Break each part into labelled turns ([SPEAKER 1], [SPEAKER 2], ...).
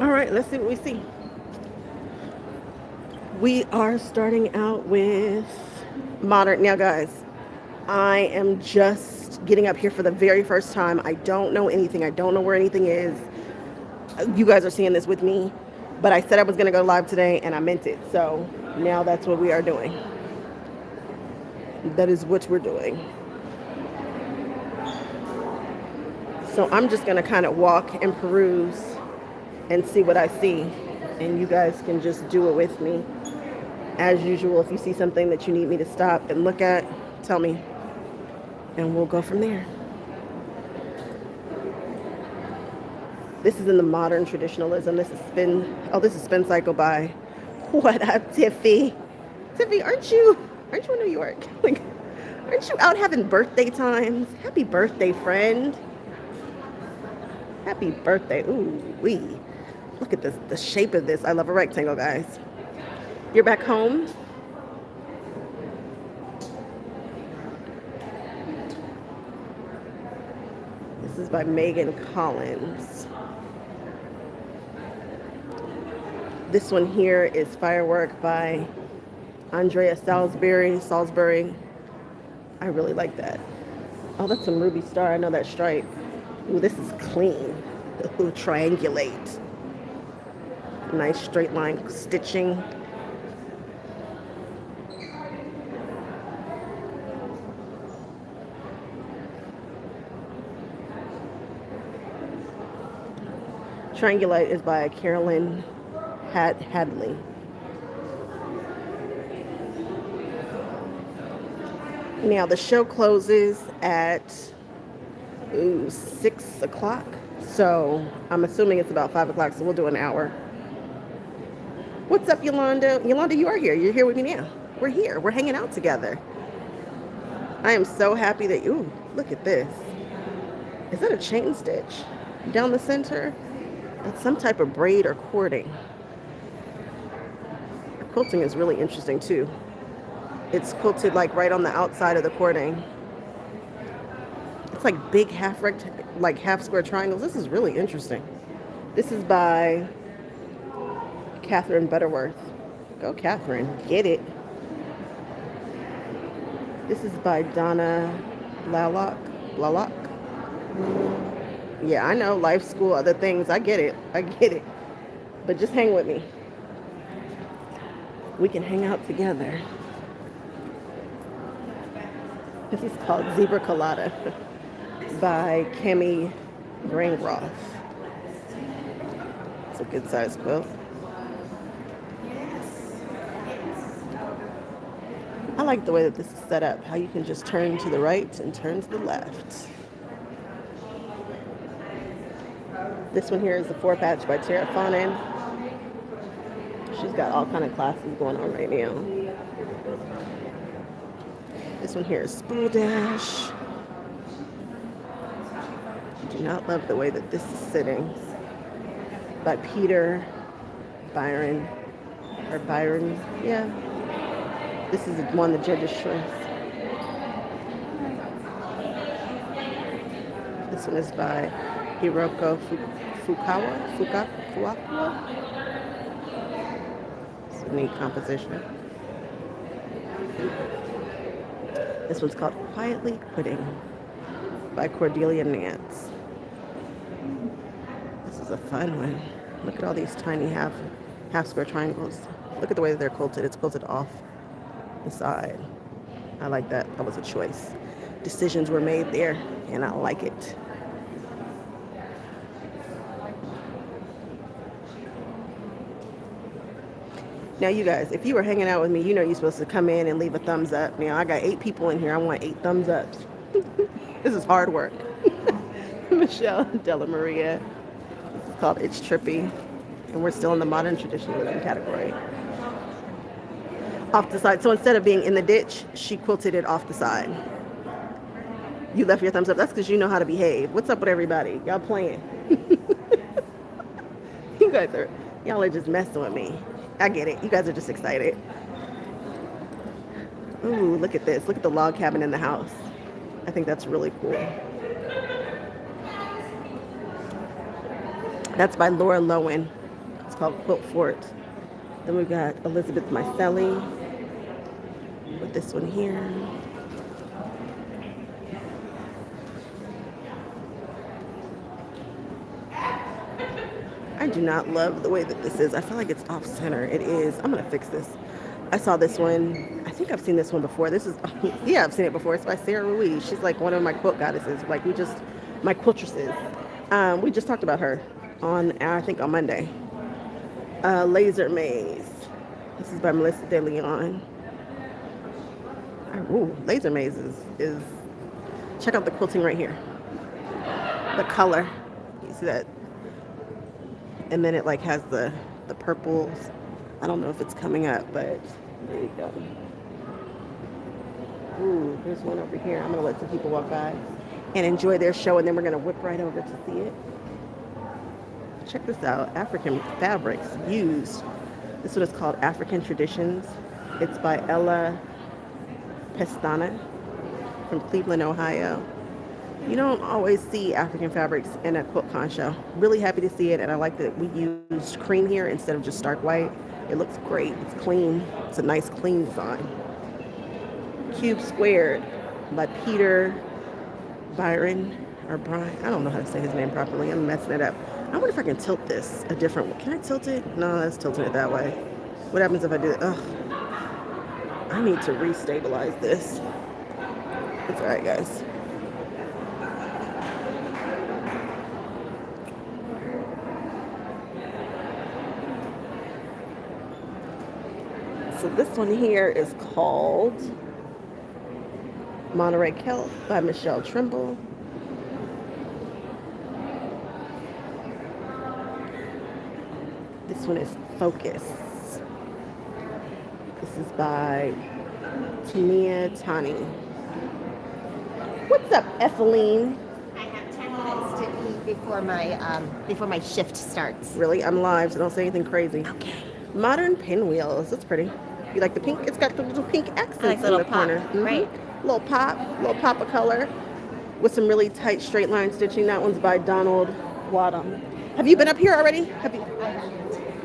[SPEAKER 1] All right, let's see what we see. We are starting out with modern. Now, guys, I am just getting up here for the very first time. I don't know anything. I don't know where anything is. You guys are seeing this with me, but I said I was going to go live today, and I meant it. So now that's what we are doing. That is what we're doing. So I'm just going to kind of walk and peruse and see what I see. And you guys can just do it with me. As usual, if you see something that you need me to stop and look at, tell me. And we'll go from there. This is in the modern traditionalism. This is Spin Cycle by What Up, Tiffy? Tiffy, aren't you in New York? Like, aren't you out having birthday times? Happy birthday, friend. Happy birthday. Ooh, wee. Look at this, the shape of this. I love a rectangle, guys. You're back home? This is by Megan Collins. This one here is Firework by Andrea Salisbury. I really like that. Oh, that's some Ruby Star. I know that stripe. Ooh, this is clean. Ooh, triangulate. Nice straight line stitching. Triangulate is by Carolyn Hadley. Now the show closes at 6 o'clock. So I'm assuming it's about 5 o'clock, so we'll do an hour. What's up, Yolanda? Yolanda, you are here. You're here with me now. We're here. We're hanging out together. I am so happy that ooh, look at this. Is that a chain stitch down the center? That's some type of braid or cording. The quilting is really interesting too. It's quilted like right on the outside of the cording. It's like big half square triangles. This is really interesting. This is by Catherine Butterworth. Go Catherine, get it. This is by Donna Blalock. Yeah, I know, life, school, other things. I get it. But just hang with me. We can hang out together. This is called Zebra Colada by Cami Brainroth. It's a good size quilt. I like the way that this is set up, how you can just turn to the right and turn to the left. This one here is the 4-patch by Tara Fonin. She's got all kind of classes going on right now. This one here is Spool Dash. I do not love the way that this is sitting. By Peter Byron. Yeah. This is one the judges chose. This one is by Hiroko Fukawa. It's a neat composition. This one's called Quietly Quitting by Cordelia Nance. This is a fun one. Look at all these tiny half square triangles. Look at the way that they're quilted. It's quilted off the side. I like that. That was a choice. Decisions were made there, and I like it. Now, you guys, if you were hanging out with me, you know you're supposed to come in and leave a thumbs up. Now, I got 8 people in here. I want 8 thumbs ups. This is hard work. Michelle Della Maria. This is called It's Trippy. And we're still in the modern traditionalism category. Off the side. So instead of being in the ditch, she quilted it off the side. You left your thumbs up. That's because you know how to behave. What's up with everybody? Y'all playing. Y'all are just messing with me. I get it. You guys are just excited. Ooh, look at this. Look at the log cabin in the house. I think that's really cool. That's by Laura Lowen. called Quilt Fort. Then we've got Elizabeth Mycelli with this one here. I do not love the way that this is. I feel like it's off center. It is. I'm going to fix this. I saw this one. I think I've seen this one before. This is, yeah, I've seen it before. It's by Sarah Ruiz. She's like one of my quilt goddesses. Like my quiltresses. We just talked about her on, I think on Monday. Laser Maze. This is by Melissa De Leon. Ooh, Laser Maze is, check out the quilting right here. The color. You see that? And then it like has the purples. I don't know if it's coming up, but there you go. Ooh, there's one over here. I'm gonna let some people walk by and enjoy their show, and then we're gonna whip right over to see it. Check this out, African fabrics used. This one is called African Traditions. It's by Ella Pestana from Cleveland, Ohio. You don't always see African fabrics in a QuiltCon show. Really happy to see it, and I like that we used cream here instead of just stark white. It looks great. It's clean. It's a nice, clean design. Cube Squared by Peter Byron or Brian. I don't know how to say his name properly. I'm messing it up. I wonder if I can tilt this a different way. Can I tilt it? No, that's tilting it that way. What happens if I do it? Ugh. I need to restabilize this. It's all right, guys. So this one here is called Monterey Kilt by Michelle Trimble. This one is Focus. This is by Tamia Tani. What's up, Ethelene?
[SPEAKER 2] I have 10 minutes to eat before my shift starts.
[SPEAKER 1] Really? I'm live, so don't say anything crazy.
[SPEAKER 2] Okay.
[SPEAKER 1] Modern pinwheels. That's pretty. You like the pink? It's got the little pink accents
[SPEAKER 2] like
[SPEAKER 1] in the
[SPEAKER 2] pop,
[SPEAKER 1] corner.
[SPEAKER 2] right?
[SPEAKER 1] Little pop of color with some really tight straight line stitching. That one's by Donald Wadham. Have you been up here already? Have you?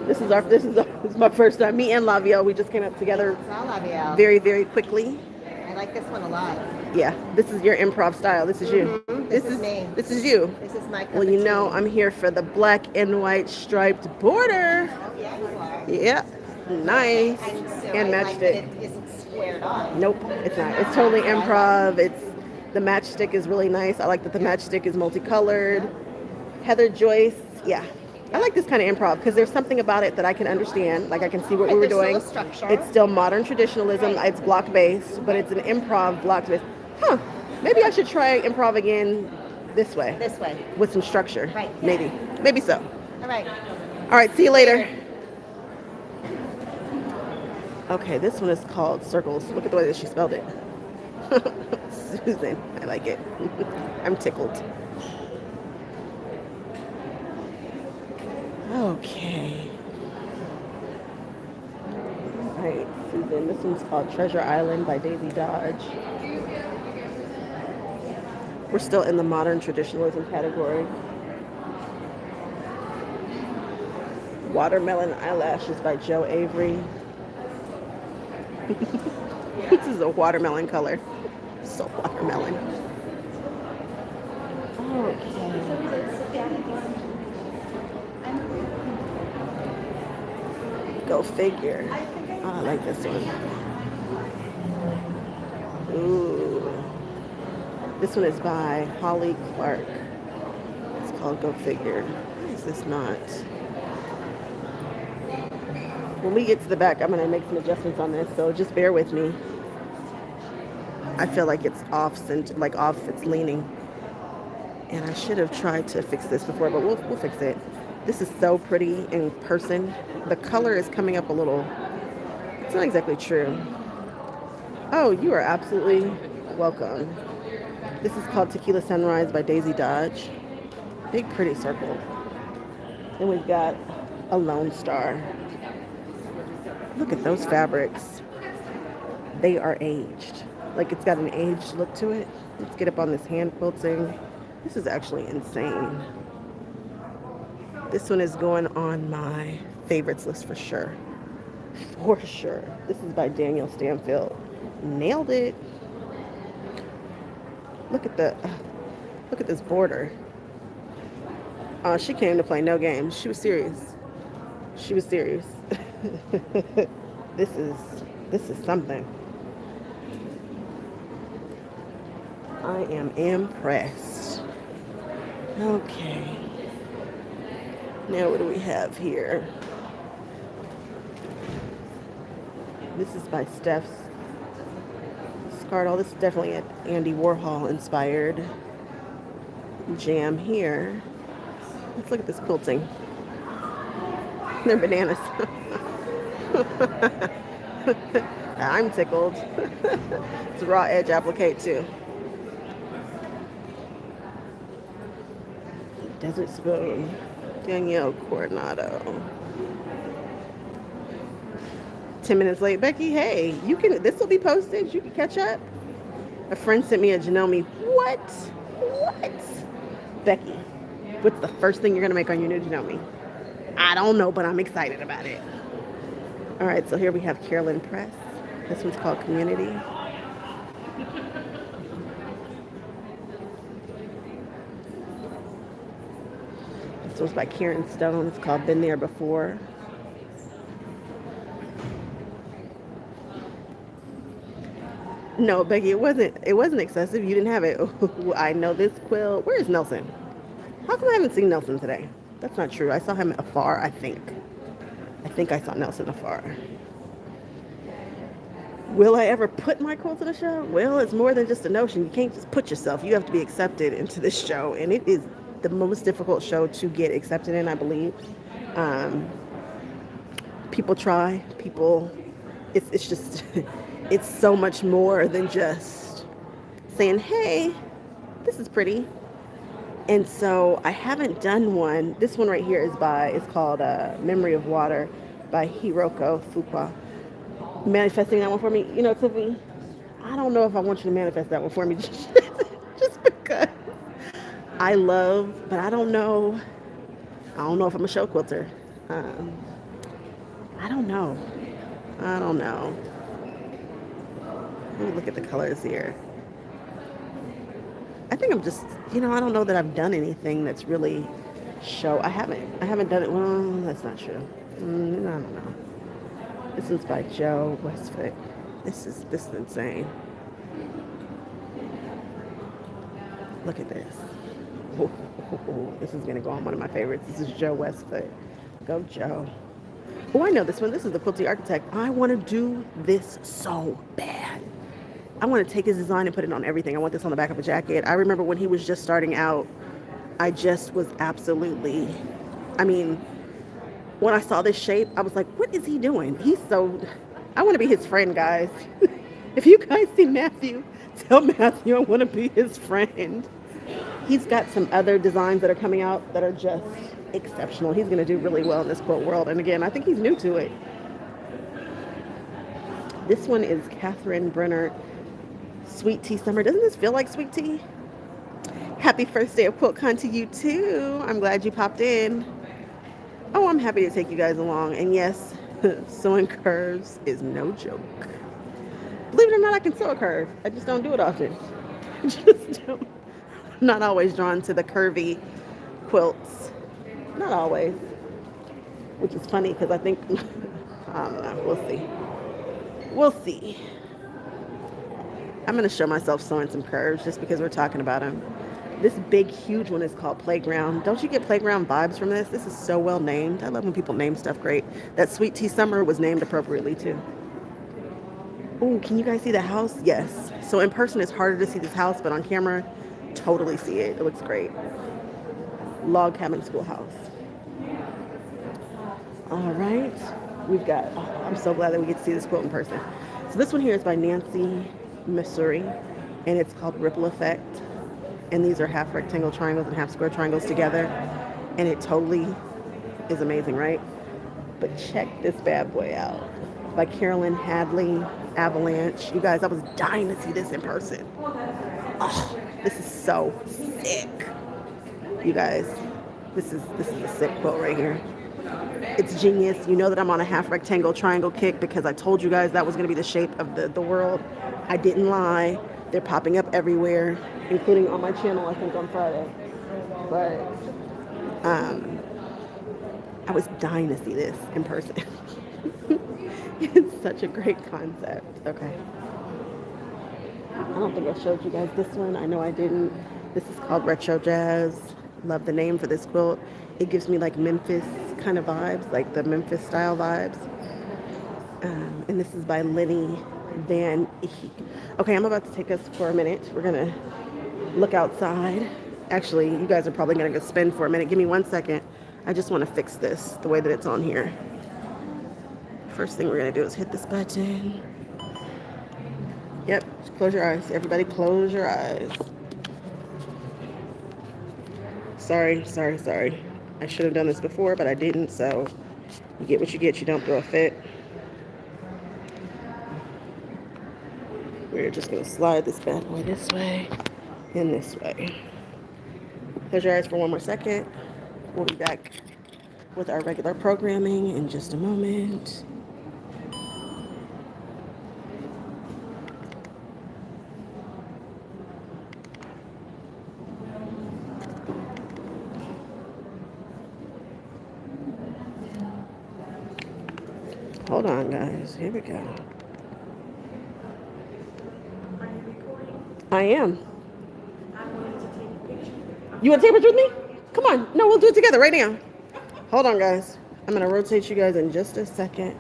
[SPEAKER 1] This is my first time. Me and Lavielle, we just came up together very, very quickly.
[SPEAKER 2] I like this one a lot.
[SPEAKER 1] Yeah, this is your improv style. This is you.
[SPEAKER 2] Mm-hmm. This is me.
[SPEAKER 1] This is you.
[SPEAKER 2] This is my cup
[SPEAKER 1] Well, you
[SPEAKER 2] of
[SPEAKER 1] know,
[SPEAKER 2] tea.
[SPEAKER 1] I'm here for the black and white striped border.
[SPEAKER 2] Oh, yeah, you are.
[SPEAKER 1] Yeah, nice. And matched it.
[SPEAKER 2] It isn't squared on.
[SPEAKER 1] Nope, it's not. It's totally improv. The matchstick is really nice. I like that the matchstick is multicolored. Heather Joyce, yeah. I like this kind of improv because there's something about it that I can understand. Like I can see what we were doing. It's still modern traditionalism. Right. It's block based, but it's an improv block based. Huh? Maybe I should try improv again this way.
[SPEAKER 2] This way.
[SPEAKER 1] With some structure.
[SPEAKER 2] Right.
[SPEAKER 1] Maybe so.
[SPEAKER 2] All right.
[SPEAKER 1] All right. See you later. Okay, this one is called Circles. Look at the way that she spelled it. Susan, I like it. I'm tickled. Okay. All right, Susan. This one's called Treasure Island by Daisy Dodge. We're still in the modern traditionalism category. Watermelon Eyelashes by Joe Avery. This is a watermelon color. So watermelon. Okay. Go figure. Oh, I like this one. Ooh. This one is by Holly Clark. It's called Go Figure. Why is this not? When we get to the back, I'm going to make some adjustments on this, so just bear with me. I feel like it's off, it's leaning. And I should have tried to fix this before, but we'll fix it. This is so pretty in person. The color is coming up a little. It's not exactly true. Oh, you are absolutely welcome. This is called Tequila Sunrise by Daisy Dodge. Big, pretty circle. Then we've got a Lone Star. Look at those fabrics. They are aged. Like it's got an aged look to it. Let's get up on this hand quilting. This is actually insane. This one is going on my favorites list for sure. For sure. This is by Daniel Stanfield. Nailed it. Look at this border. She came to play no games. She was serious. She was serious. This is something. I am impressed. Okay. Now what do we have here? This is by Steph's Scardall. This is definitely an Andy Warhol inspired jam here. Let's look at this quilting. They're bananas. I'm tickled. It's a raw edge applique too. Desert Spoon, Danielle Coronado. 10 minutes late, Becky. Hey, this will be posted. You can catch up. A friend sent me a Janome. What? Becky, what's the first thing you're gonna make on your new Janome? I don't know, but I'm excited about it. All right, so here we have Carolyn Press. This one's called Community. This one's by Karen Stone. It's called Been There Before. No, Becky, it wasn't excessive. You didn't have it. Ooh, I know this quilt. Where is Nelson? How come I haven't seen Nelson today? That's not true. I saw him afar, I think. I think I saw Nelson afar. Will I ever put my quilt in a show? Well, it's more than just a notion. You can't just put yourself. You have to be accepted into this show. And it is the most difficult show to get accepted in, I believe. People try. It's just, it's so much more than just saying, hey, this is pretty. And so I haven't done one. This one right here it's called Memory of Water by Hiroko Fuqua. Manifesting that one for me. You know, Tiffany, I don't know if I want you to manifest that one for me just because I love, but I don't know if I'm a show quilter. I don't know. Let me look at the colors here. I think I'm just, I don't know that I've done anything that's really show. I haven't done it. Well, that's not true. I don't know. This is by Joe Westfoot. This is insane. Look at this. This is gonna go on one of my favorites. This is Joe Westfoot. Go Joe. Oh, I know this one. This is the Quilty Architect. I want to do this so bad. I want to take his design and put it on everything. I want this on the back of a jacket. I remember when he was just starting out, I just was absolutely, when I saw this shape, I was like, what is he doing? I want to be his friend, guys. If you guys see Matthew, tell Matthew I want to be his friend. He's got some other designs that are coming out that are just exceptional. He's going to do really well in this quilt world. And again, I think he's new to it. This one is Catherine Brenner, Sweet Tea Summer. Doesn't this feel like sweet tea? Happy first day of QuiltCon to you too. I'm glad you popped in. Oh, I'm happy to take you guys along. And yes, sewing curves is no joke. Believe it or not, I can sew a curve. I just don't do it often. I'm not always drawn to the curvy quilts. Not always. Which is funny because I think, I don't know, we'll see. I'm going to show myself sewing some curves just because we're talking about them. This big, huge one is called Playground. Don't you get Playground vibes from this? This is so well named. I love when people name stuff great. That Sweet Tea Summer was named appropriately too. Oh, can you guys see the house? Yes. So in person, it's harder to see this house, but on camera, totally see it. It looks great. Log Cabin Schoolhouse. All right. I'm so glad that we get to see this quilt in person. So this one here is by Nancy Missouri, and it's called Ripple Effect. And these are half rectangle triangles and half square triangles together. And it totally is amazing, right? But check this bad boy out. By Carolyn Hadley, Avalanche. You guys, I was dying to see this in person. Oh, this is so sick. You guys, this is a sick quilt right here. It's genius. You know that I'm on a half rectangle triangle kick because I told you guys that was going to be the shape of the world. I didn't lie. They're popping up everywhere, including on my channel, I think, on Friday. But I was dying to see this in person. It's such a great concept. Okay. I don't think I showed you guys this one. I know I didn't. This is called Retro Jazz. Love the name for this quilt. It gives me like Memphis kind of vibes, like the Memphis style vibes. And this is by Lenny Van Eek. Okay, I'm about to take us for a minute. We're gonna look outside. Actually, you guys are probably gonna go spin for a minute. Give me 1 second. I just want to fix this the way that it's on here. First thing we're gonna do is hit this button. Yep, close your eyes. Everybody close your eyes. Sorry. I should have done this before, but I didn't, so you get what you get. You don't throw a fit. We're just going to slide this bad boy this way and this way. Close your eyes for 1 more second. We'll be back with our regular programming in just a moment. Hold on, guys. Here we go.
[SPEAKER 3] Are you recording?
[SPEAKER 1] I am.
[SPEAKER 3] I wanted to take a picture.
[SPEAKER 1] You want to take a picture with me? Come on. No, we'll do it together right now. Hold on, guys. I'm going to rotate you guys in just a second.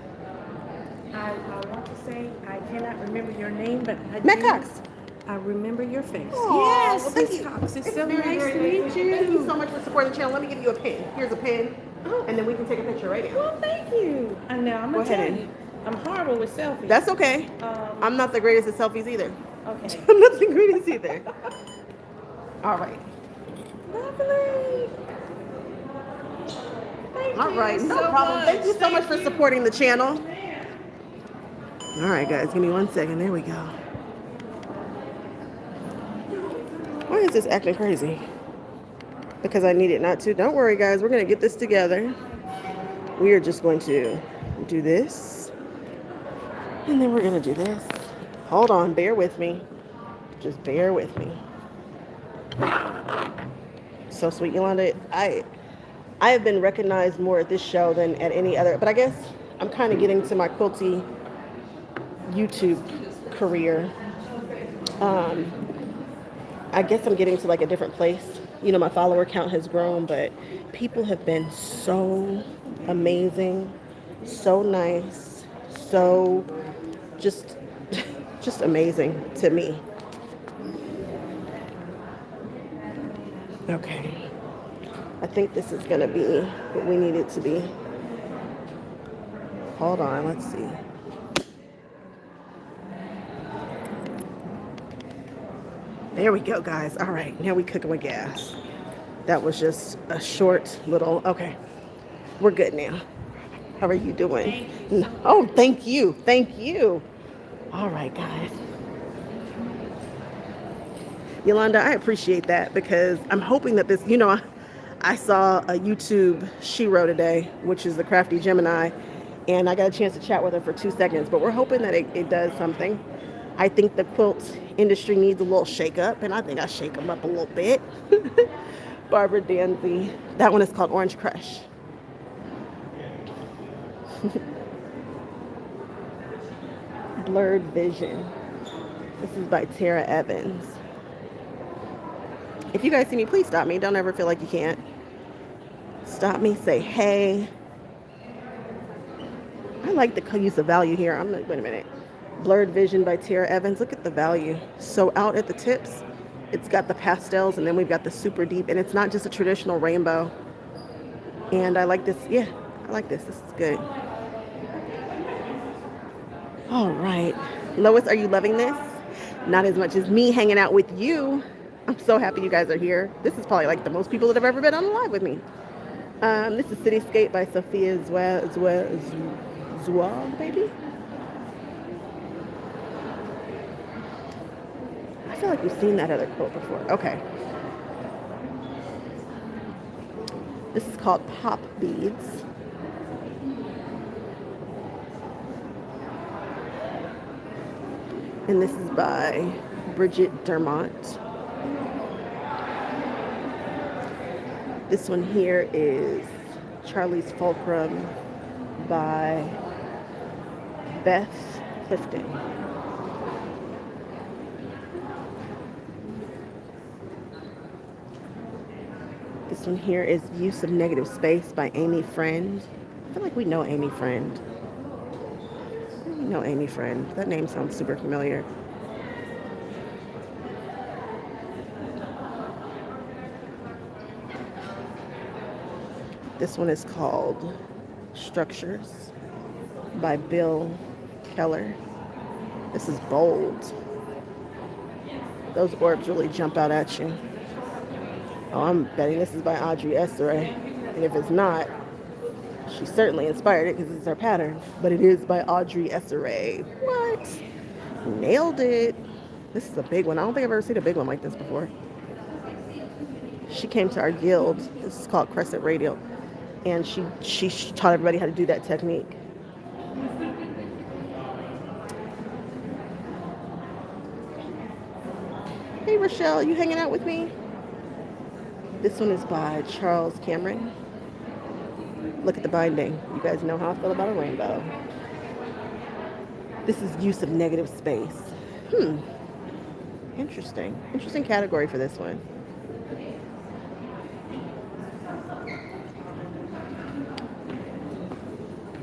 [SPEAKER 3] I want to say I cannot remember your name, but
[SPEAKER 1] Maccouture.
[SPEAKER 3] I remember your face.
[SPEAKER 1] Aw,
[SPEAKER 3] Yes,
[SPEAKER 1] well, thank
[SPEAKER 3] Miss
[SPEAKER 1] you.
[SPEAKER 3] Cox. It's
[SPEAKER 1] It's
[SPEAKER 3] so
[SPEAKER 1] very,
[SPEAKER 3] nice
[SPEAKER 1] very
[SPEAKER 3] to
[SPEAKER 1] nice
[SPEAKER 3] meet you.
[SPEAKER 1] Thank you so much for supporting the channel. Let me give you a pin. Here's a pin. And then we can take a picture right now.
[SPEAKER 3] Well, thank you. And now I'm
[SPEAKER 1] Go
[SPEAKER 3] gonna tell
[SPEAKER 1] ahead.
[SPEAKER 3] you, I'm horrible with selfies.
[SPEAKER 1] That's okay.
[SPEAKER 3] Um,
[SPEAKER 1] I'm not the greatest at selfies either.
[SPEAKER 3] Okay.
[SPEAKER 1] I'm not the greatest either. All right.
[SPEAKER 3] Lovely. Thank
[SPEAKER 1] All
[SPEAKER 3] you
[SPEAKER 1] right. No
[SPEAKER 3] so
[SPEAKER 1] problem.
[SPEAKER 3] much.
[SPEAKER 1] Thank you so much for
[SPEAKER 3] you.
[SPEAKER 1] supporting the channel. All right, guys. Give me 1 second. There we go. Why is this acting crazy? Because I need it not to. Don't worry, guys. We're going to get this together. We are just going to do this. And then we're going to do this. Hold on. Bear with me. Just bear with me. So sweet, Yolanda. I have been recognized more at this show than at any other. But I guess I'm kind of getting to my quilty YouTube career. I guess I'm getting to like a different place. You know, my follower count has grown, but people have been so amazing, so nice, so just amazing to me. Okay. I think this is gonna be what we need it to be. Hold on, let's see. There we go, guys. All right, now we cooking with gas. That was just a short little, okay. We're good now. How are you doing? Oh, thank you. Thank you. All right, guys. Yolanda, I appreciate that because I'm hoping that this, you know, I saw a YouTube Shiro today, which is the Crafty Gemini, and I got a chance to chat with her for 2 seconds, but we're hoping that it does something. I think the quilt industry needs a little shake up, and I think I shake them up a little bit. Barbara Danzy. That one is called Orange Crush. Blurred Vision. This is by Tara Evans. If you guys see me, please stop me. Don't ever feel like you can't. Stop me, say hey. I like the use of value here. I'm like, wait a minute. Blurred Vision by Tara Evans. Look at the value. So out at the tips, it's got the pastels, and then we've got the super deep, and it's not just a traditional rainbow. And I like this. Yeah, I like this. This is good. All right. Lois, are you loving this? Not as much as me hanging out with you. I'm so happy you guys are here. This is probably like the most people that have ever been on a live with me. This is Cityscape by Sophia Zwag, baby. I feel like we've seen that other quote before. Okay. This is called Pop Beads. And this is by Bridget Dermont. This one here is Charlie's Fulcrum by Beth Clifton. This one here is Use of Negative Space by Amy Friend. I feel like we know Amy Friend. We know Amy Friend. That name sounds super familiar. This one is called Structures by Bill Keller. This is bold. Those orbs really jump out at you. Oh, I'm betting this is by Audrey Esseray. And if it's not, she certainly inspired it because it's her pattern. But it is by Audrey Esseray. What? Nailed it. This is a big one. I don't think I've ever seen a big one like this before. She came to our guild. This is called Crescent Radial. And she taught everybody how to do that technique. Hey, Rochelle, you hanging out with me? This one is by Charles Cameron. Look at the binding. You guys know how I feel about a rainbow. This is Use of Negative Space. Interesting. Interesting category for this one.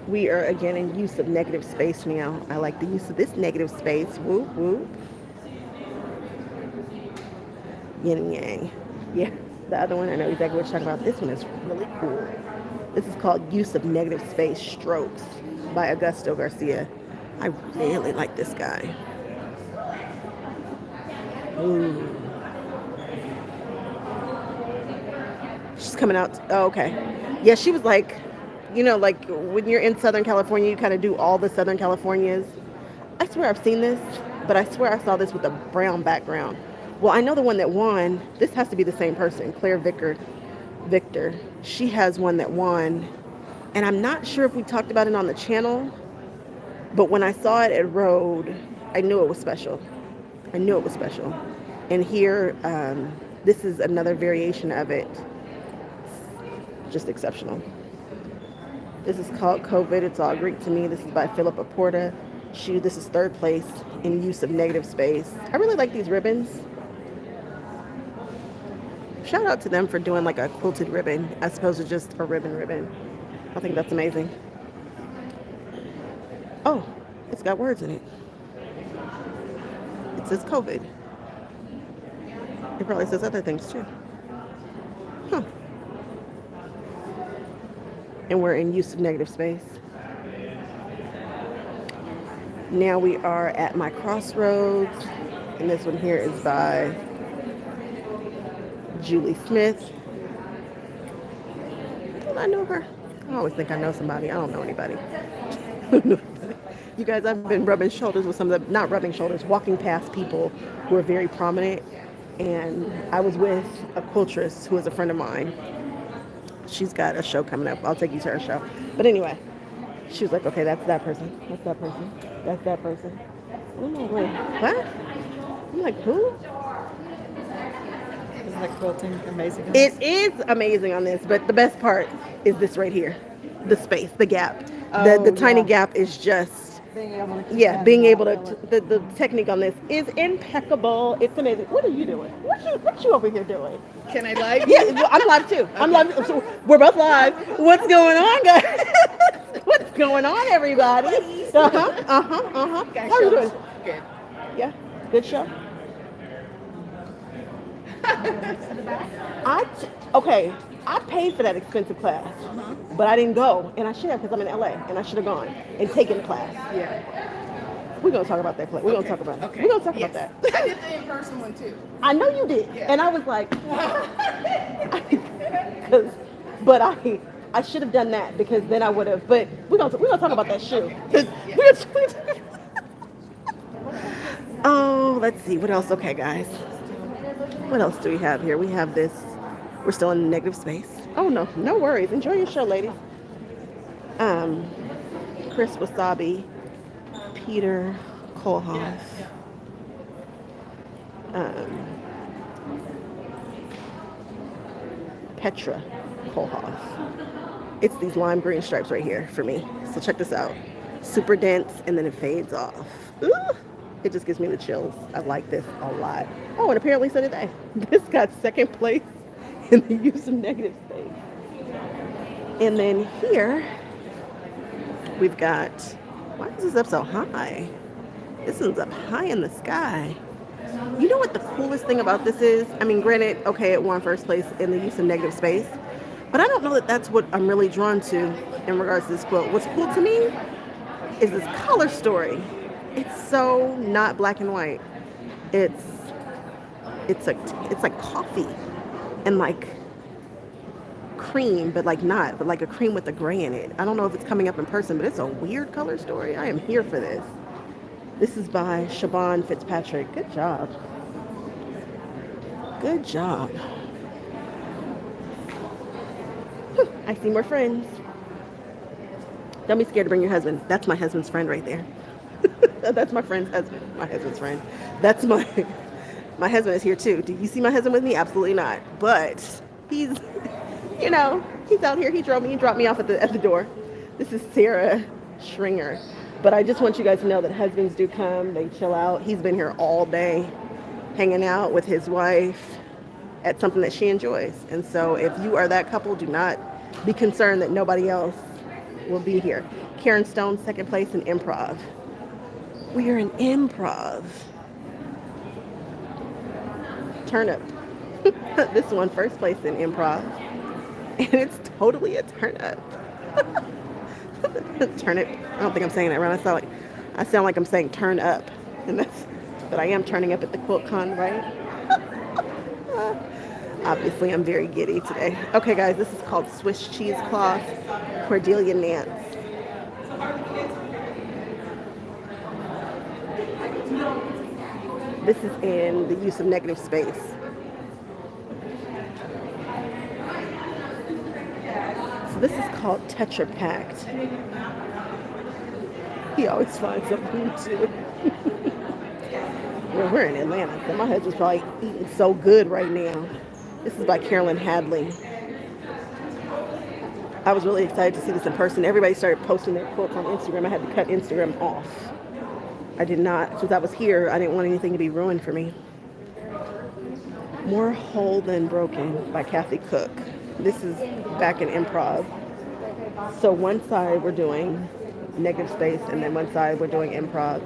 [SPEAKER 1] We are again in use of negative space now. I like the use of this negative space. Whoop, whoop. Yin and yang. Yeah, the other one, I know exactly what you're talking about. This one is really cool. This is called Use of Negative Space Strokes by Augusto Garcia. I really like this guy. Ooh. She's coming out. Oh, okay. Yeah, she was like, you know, like when you're in Southern California, you kind of do all the Southern Californias. I swear I've seen this, but I swear I saw this with a brown background. Well, I know the one that won. This has to be the same person, Claire Victor. She has one that won. And I'm not sure if we talked about it on the channel, but when I saw it at Rode, I knew it was special. I knew it was special. And here, this is another variation of it. Just exceptional. This is called COVID. It's all Greek to me. This is by Philippa Porta. This is third place in use of negative space. I really like these ribbons. Shout out to them for doing like a quilted ribbon as opposed to just a ribbon. I think that's amazing. Oh, it's got words in it. It says COVID. It probably says other things too. Huh. And we're in use of negative space. Now we are at My Crossroads, and this one here is by Julie Smith. Don't I know her? I always think I know somebody. I don't know anybody. You guys, I've been rubbing shoulders with some of the, not rubbing shoulders, walking past people who are very prominent. And I was with a quiltress who is a friend of mine. She's got a show coming up. I'll take you to her show. But anyway, she was like, okay, that's that person. That's that person. That's that person. I'm like, wait, what? I'm like, who?
[SPEAKER 4] Isn't the quilting amazing?
[SPEAKER 1] It is amazing on this, but the best part is this right here. The space, the gap. The tiny gap is just,
[SPEAKER 4] Being able to
[SPEAKER 1] being able to, the technique on this is impeccable. It's amazing. What are you doing? What you over here doing?
[SPEAKER 4] Can I live?
[SPEAKER 1] Yeah, well, I'm live too. I'm live. So we're both live. What's going on, guys? What's going on, everybody? How are you doing?
[SPEAKER 4] Good.
[SPEAKER 1] Yeah, good show. Okay. I paid for that expensive class, but I didn't go, and I should have because I'm in LA, and I should have gone and taken the class.
[SPEAKER 4] Yeah.
[SPEAKER 1] We're gonna talk about that class. We're gonna talk about it.
[SPEAKER 4] Okay.
[SPEAKER 1] We're gonna talk about that.
[SPEAKER 4] I did the in-person one too.
[SPEAKER 1] I know you did,
[SPEAKER 4] Yeah.
[SPEAKER 1] and I was like, but I should have done that because then I would have. But we're gonna talk about that shoe. Oh, let's see what else. Okay, guys, what else do we have here? We have this. We're still in negative space. Oh no worries. Enjoy your show, ladies. Chris Wasabi, Peter Kohlhoff, um, Petra Kohlhoff. It's these lime green stripes right here for me. So check this out. Super dense, and then it fades off. Ooh, it just gives me the chills. I like this a lot. Oh, and apparently so did they. This got second place in the use of negative space. And then here, we've got, why is this up so high? This one's up high in the sky. You know what the coolest thing about this is? I mean, granted, okay, it won first place in the use of negative space, but I don't know that that's what I'm really drawn to in regards to this quilt. What's cool to me is this color story. It's so not black and white. It's like coffee and like cream, but like not, but like a cream with a gray in it. I don't know if it's coming up in person, but it's a weird color story. I am here for this. This is by Siobhan Fitzpatrick. Good job. Good job. Whew, I see more friends. Don't be scared to bring your husband. That's my husband's friend right there. That's my friend's husband. My husband's friend. That's my husband is here too. Do you see my husband with me? Absolutely not. But he's, you know, he's out here. He dropped me off at the door. This is Sarah Schringer. But I just want you guys to know that husbands do come. They chill out. He's been here all day hanging out with his wife at something that she enjoys. And so if you are that couple, do not be concerned that nobody else will be here. Karen Stone, second place in improv. We are in improv. Turnip. This one, first place in improv. And it's totally a turnip. Turnip. I don't think I'm saying that right. I sound like I'm saying turn up. But I am turning up at the QuiltCon, right? Obviously, I'm very giddy today. Okay, guys, this is called Swiss Cheesecloth, Cordelia Nance. This is in the use of negative space. So this is called Tetra Packed. He always finds something too. Well, we're in Atlanta, so my husband's probably eating so good right now. This is by Carolyn Hadley. I was really excited to see this in person. Everybody started posting their quotes on Instagram. I had to cut Instagram off. I did not, since I was here, I didn't want anything to be ruined for me. More Whole Than Broken by Kathy Cook. This is back in improv. So one side we're doing negative space, and then one side we're doing improv.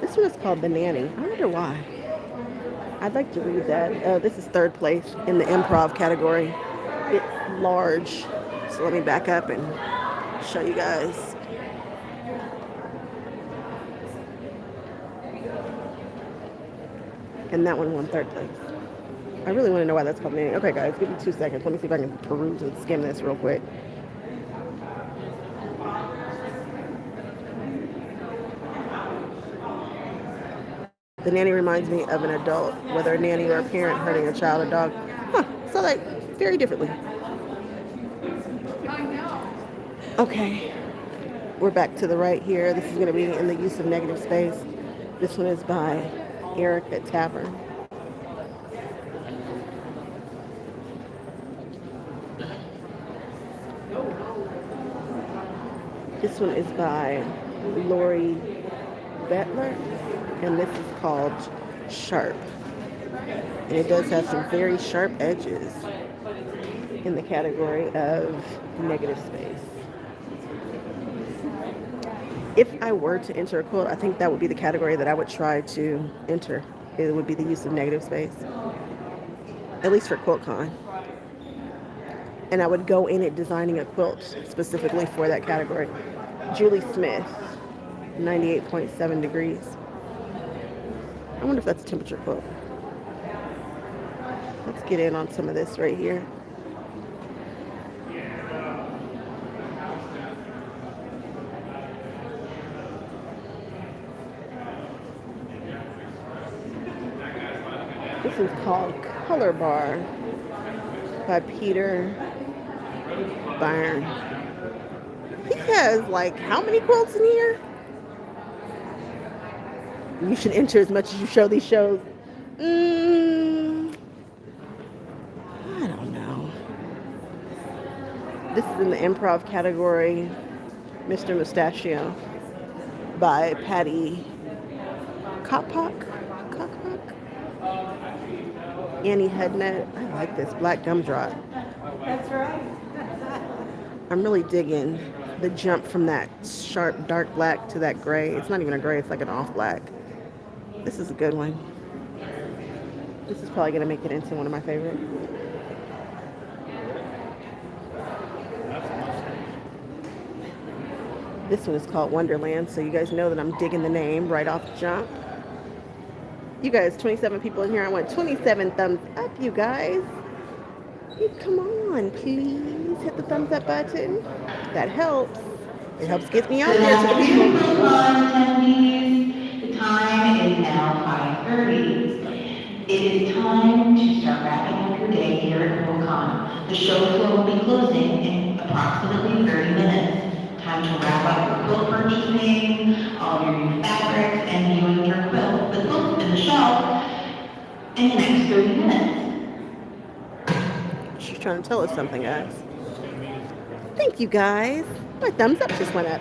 [SPEAKER 1] This one is called The Nanny. I wonder why. I'd like to read that. This is third place in the improv category. It's large. So let me back up and show you guys. And that one won third place. I really want to know why that's called Nanny. Okay, guys, give me 2 seconds. Let me see if I can peruse and skim this real quick. The nanny reminds me of an adult, whether a nanny or a parent hurting a child or dog. Huh, so like very differently. Okay, we're back to the right here. This is going to be in the use of negative space. This one is by Erica Tavern. This one is by Lori Bettler, and this is called Sharp. And it does have some very sharp edges in the category of negative space. If I were to enter a quilt, I think that would be the category that I would try to enter. It would be the use of negative space, at least for QuiltCon. And I would go in it designing a quilt specifically for that category. Julie Smith, 98.7 degrees. I wonder if that's a temperature quilt. Let's get in on some of this right here. This is called Color Bar by Peter Byrne. He has like how many quilts in here? You should enter as much as you show these shows. Mm, I don't know. This is in the improv category. Mr. Mustachio by Patty Koppak. Koppak? Annie Headnet. I like this black gumdrop.
[SPEAKER 3] That's right.
[SPEAKER 1] I'm really digging the jump from that sharp dark black to that gray. It's not even a gray, it's like an off black. This is a good one. This is probably going to make it into one of my favorites. This one is called Wonderland, so you guys know that I'm digging the name right off the jump. You guys, 27 people in here. I want 27 thumbs up, you guys. Come on, please hit the thumbs up button. That helps. It helps get me out there to the people.
[SPEAKER 5] The time is now 5:30. It is time to start wrapping up your day here at QuiltCon. The show floor will be closing in approximately 30 minutes. Time to wrap up your quilt purchasing, all your new fabrics, and viewing your quilt, the quilts in the shelf in the next 30 minutes.
[SPEAKER 1] She's trying to tell us something, guys. Thank you, guys. My thumbs up just went up.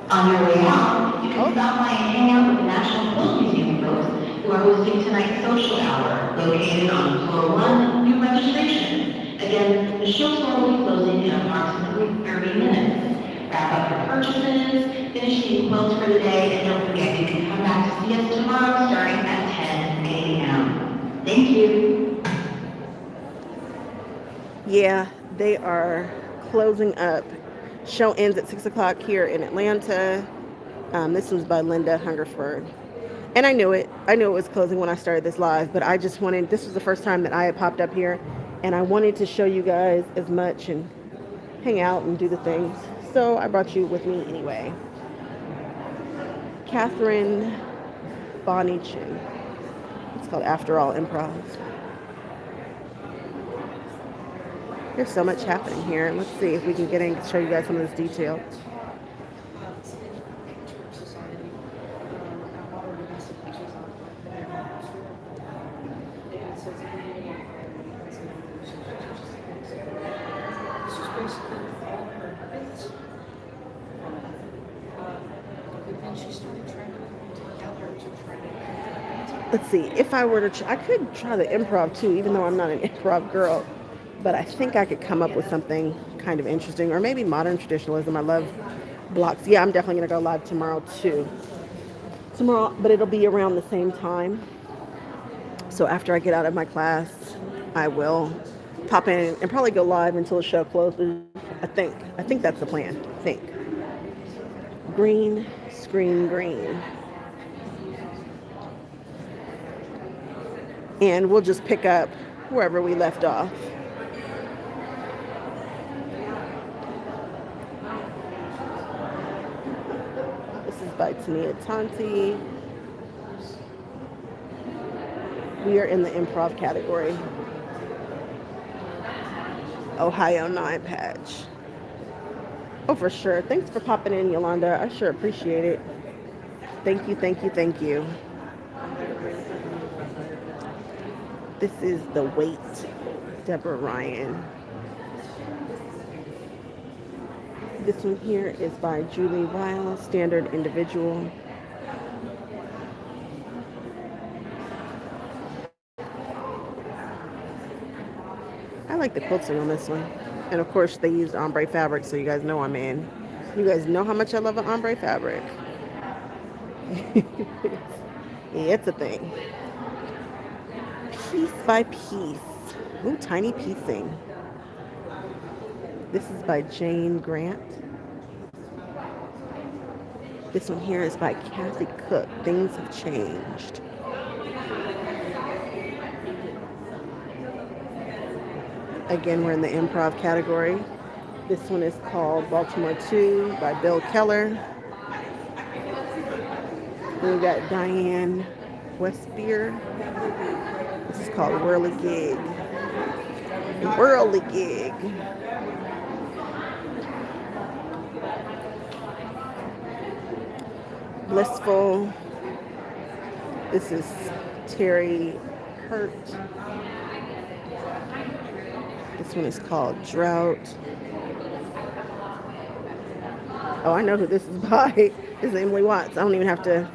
[SPEAKER 5] On your way out, you can stop by and hang out with the National Quilt Museum folks who are hosting tonight's social hour located on floor 1, new registration. Again, the show floor will be closing in approximately 30 minutes. Wrap up your purchases, finish the quilts for the day, and don't forget you can come back to see us tomorrow starting at 10 a.m. Thank you.
[SPEAKER 1] Yeah, they are closing up. Show ends at 6 o'clock here in Atlanta. This was by Linda Hungerford. And I knew it. I knew it was closing when I started this live, but I just wanted, this was the first time that I had popped up here, and I wanted to show you guys as much and hang out and do the things. So I brought you with me anyway. Catherine Bonnichin. It's called After All Improv. There's so much happening here. Let's see if we can get in and show you guys some of this detail. Let's see, if I were to, I could try the improv too, even though I'm not an improv girl. But I think I could come up with something kind of interesting, or maybe modern traditionalism. I love blocks. Yeah, I'm definitely going to go live tomorrow too. Tomorrow, but it'll be around the same time. So after I get out of my class, I will pop in and probably go live until the show closes. I think that's the plan. I think. Green, screen, green. And we'll just pick up wherever we left off. This is by Tania Tanti. We are in the improv category. Ohio 9 patch. Oh, for sure. Thanks for popping in, Yolanda. I sure appreciate it. Thank you, thank you, thank you. This is The Wait, Deborah Ryan. This one here is by Julie Weil, Standard Individual. I like the quilting on this one. And of course they used ombre fabric, so you guys know I'm in. You guys know how much I love an ombre fabric. It's a thing. Piece by piece. Ooh, tiny piecing. This is by Jane Grant. This one here is by Kathy Cook. Things have changed. Again, we're in the improv category. This one is called Baltimore 2 by Bill Keller. Then we got Diane Westbier. This is called Whirly Gig. Whirly Gig. Blissful. This is Terry Hurt. This one is called Drought. Oh, I know who this is by. This is Emily Watts. I don't even have to.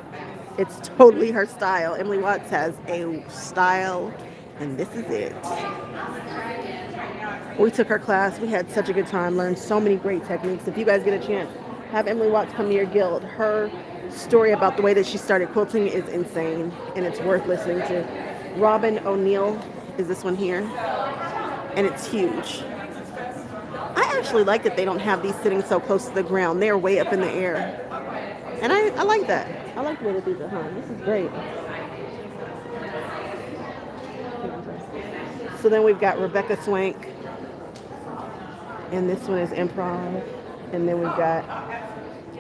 [SPEAKER 1] It's totally her style. Emily Watts has a style, and this is it. We took her class. We had such a good time, learned so many great techniques. If you guys get a chance, have Emily Watts come to your guild. Her story about the way that she started quilting is insane, and it's worth listening to. Robin O'Neill is this one here, and it's huge. I actually like that they don't have these sitting so close to the ground. They're way up in the air, and I like that. I like the way that these are hung. This is great. So then we've got Rebecca Swank, and this one is improv. And then we've got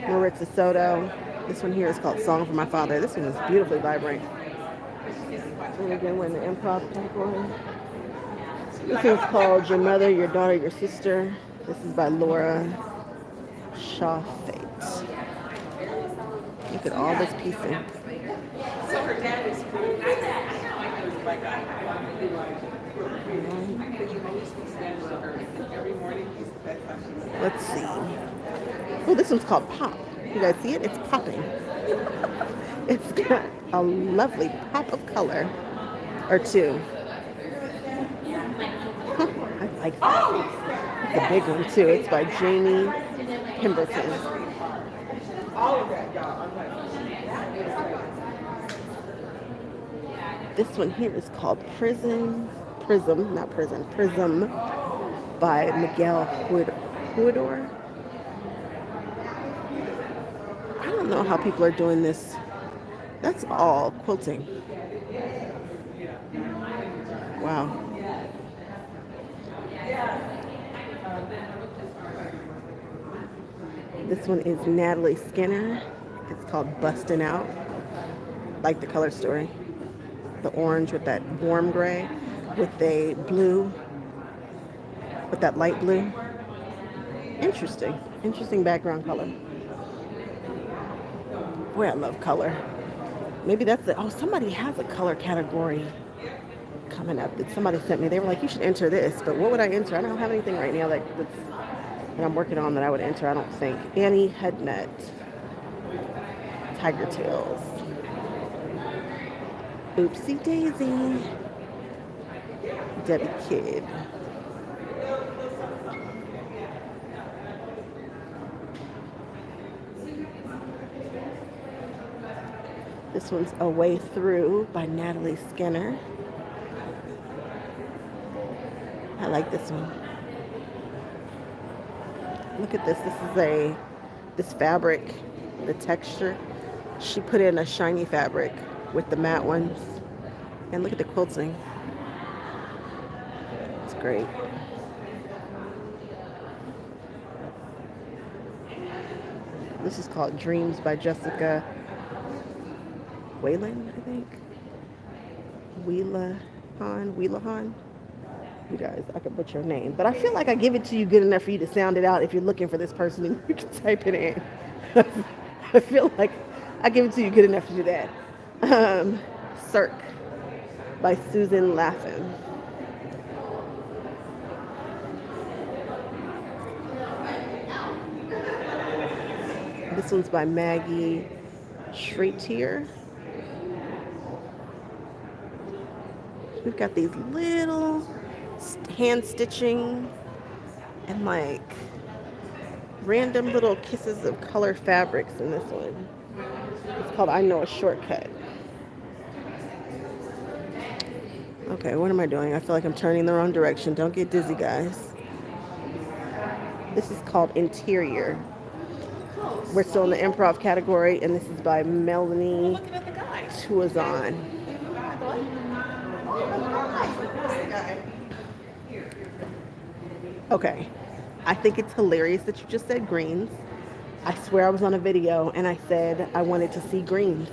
[SPEAKER 1] Maritza Soto. This one here is called Song for My Father. This one is beautifully vibrant. And again, we're in the improv category. This one's called Your Mother, Your Daughter, Your Sister. This is by Laura Shaw Fate. Look at all this piecing. Let's see. Oh, this one's called Pop. You guys see it? It's popping. It's got a lovely pop of color or two. Huh, I like that. It's a big one too. It's by Jamie Pemberton. This one here is called Prism by Miguel Huidor. I don't know how people are doing this. That's all quilting. Wow. This one is Natalie Skinner. It's called Bustin' Out. Like the color story. The orange with that warm gray with a blue, with that light blue. Interesting background color. Boy, I love color. Maybe that's it. Oh, somebody has a color category coming up that somebody sent me. They were like, you should enter this, but what would I enter? I don't have anything right now that I'm working on that I would enter, I don't think. Annie Headnut, Tiger Tails. Oopsie Daisy, Debbie Kidd. This one's A Way Through by Natalie Skinner. I like this one. Look at this. This fabric, the texture. She put in a shiny fabric with the matte ones. And look at the quilting. It's great. This is called Dreams by Jessica Whalen, I think. Wheelahan. You guys, I could butcher your name, but I feel like I give it to you good enough for you to sound it out if you're looking for this person and you can type it in. I feel like I give it to you good enough to do that. Cirque by Susan Laffin. This one's by Maggie Schreitier. We've got these little hand stitching and like random little kisses of color fabrics in this one. It's called I Know a Shortcut. Okay, what am I doing? I feel like I'm turning the wrong direction. Don't get dizzy, guys. This is called Interior. We're still in the improv category, and this is by Melanie Tuazon. Okay, I think it's hilarious that you just said greens. I swear I was on a video and I said I wanted to see greens.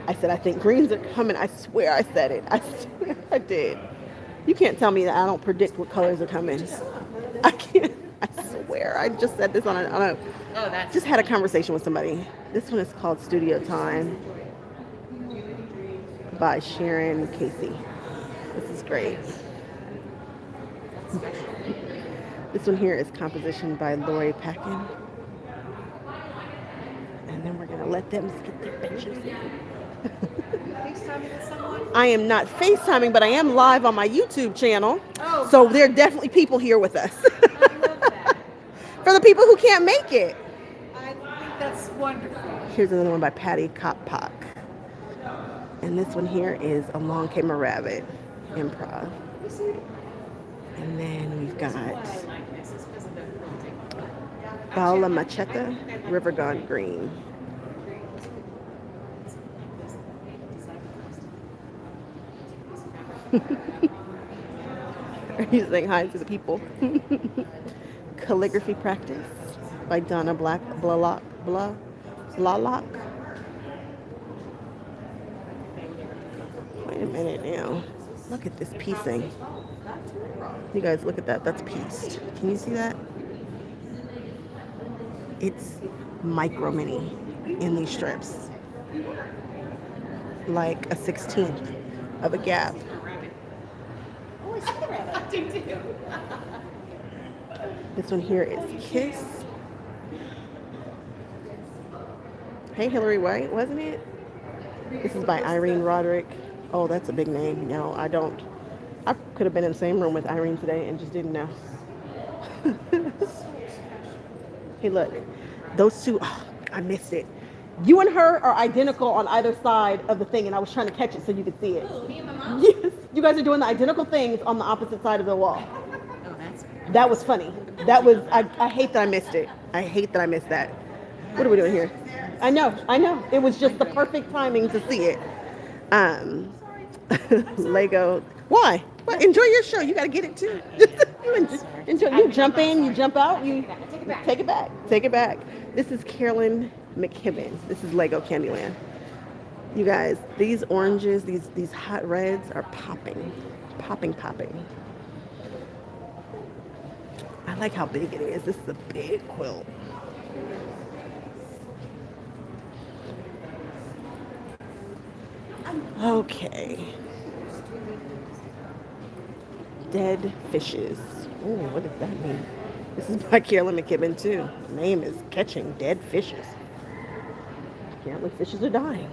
[SPEAKER 1] I said, I think greens are coming. I swear I said it. I swear I did. You can't tell me that I don't predict what colors are coming. I can't. I swear. I just said this on a just had a conversation with somebody. This one is called Studio Time by Sharon Casey. This is great. This one here is composition by Lori Packin. And then we're going to let them get their pictures in. I am not FaceTiming, but I am live on my YouTube channel.
[SPEAKER 4] Oh,
[SPEAKER 1] so there are definitely people here with us.
[SPEAKER 4] I love that.
[SPEAKER 1] For the people who can't make it.
[SPEAKER 4] I think that's wonderful.
[SPEAKER 1] Here's another one by Patty Koppak. And this one here is Along Came a Rabbit, improv. And then we've got Bala Macheta, River Gone Green. Are you saying hi to the people? Calligraphy Practice by Donna Blalock. Wait a minute now. Look at this piecing. You guys look at that. That's pieced. Can you see that? It's micro mini in these strips. Like a 16th of a gap.
[SPEAKER 2] Oh, I see the rabbit.
[SPEAKER 1] This one here is Kiss. Hey, Hillary White, wasn't it? This is by Irene Roderick. Oh, that's a big name. No, I don't. I could have been in the same room with Irene today and just didn't know. Hey, look. Those two, oh, I missed it. You and her are identical on either side of the thing, and I was trying to catch it so you could see it.
[SPEAKER 2] Ooh, me and my mom?
[SPEAKER 1] Yes. You guys are doing the identical things on the opposite side of the wall.
[SPEAKER 2] Oh, that's weird.
[SPEAKER 1] That was funny. That was, I hate that I missed it. I hate that I missed that. What are we doing here? I know. It was just the perfect timing to see it. Lego. Why? Well, enjoy your show. You got to get it too. You enjoy. You jump in, you jump out, you take it back. Take it back. This is Carolyn McKibben. This is Lego Candyland. You guys, these oranges, these hot reds are popping. I like how big it is. This is a big quilt. Okay. Dead fishes. Oh, what does that mean? This is by Carolyn McKibben too. The name is Catching Dead Fishes. Apparently fishes are dying.